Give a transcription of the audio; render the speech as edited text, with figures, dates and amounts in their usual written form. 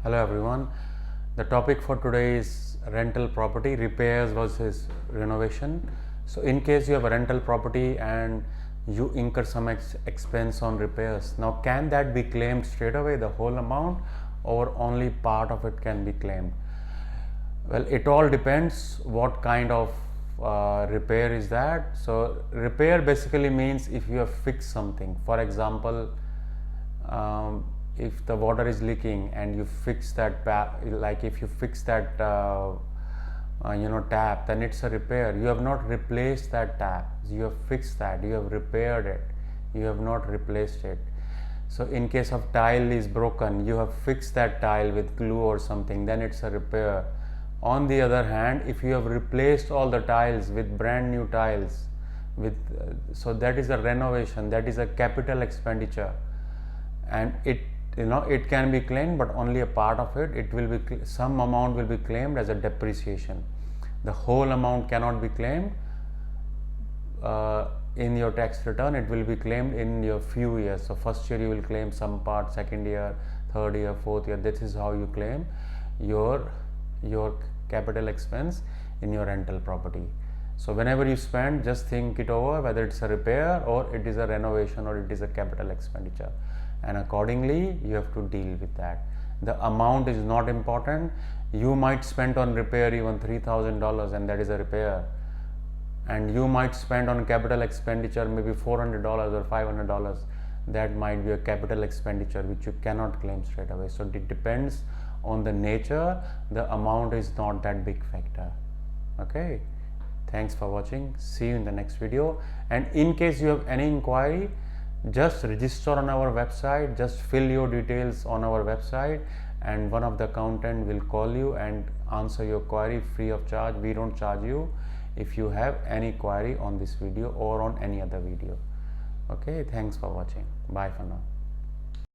Hello everyone. The topic for today is rental property repairs versus renovation. So in case you have a rental property and you incur some expense on repairs, now can that be claimed straight away, the whole amount, or only part of it can be claimed? Well, it all depends what kind of repair is that. So repair basically means if you have fixed something. For example, if the water is leaking and you fix that like if you fix that tap, then it's a repair. You have not replaced that tap, you have fixed that, you have repaired it, you have not replaced it. So in case of tile is broken, you have fixed that tile with glue or something, then it's a repair. On the other hand, if you have replaced all the tiles with brand new tiles with so that is a renovation, that is a capital expenditure, and it can be claimed, but only a part of it. It will be some amount will be claimed as a depreciation. The whole amount cannot be claimed in your tax return. It will be claimed in your few years. So first year you will claim some part, second year, third year, fourth year. This is how you claim your capital expense in your rental property. So whenever you spend, just think it over whether it's a repair or it is a renovation or it is a capital expenditure, and accordingly you have to deal with that. The amount is not important. You might spend on repair even $3,000 and that is a repair, and you might spend on capital expenditure maybe $400 or $500. That might be a capital expenditure which you cannot claim straight away. So it depends on the nature. The amount is not that big factor. Okay, thanks for watching. See you in the next video. And in case you have any inquiry, just register on our website, just fill your details on our website, and one of the accountant will call you and answer your query free of charge. We don't charge you if you have any query on this video or on any other video. Okay, thanks for watching. Bye for now.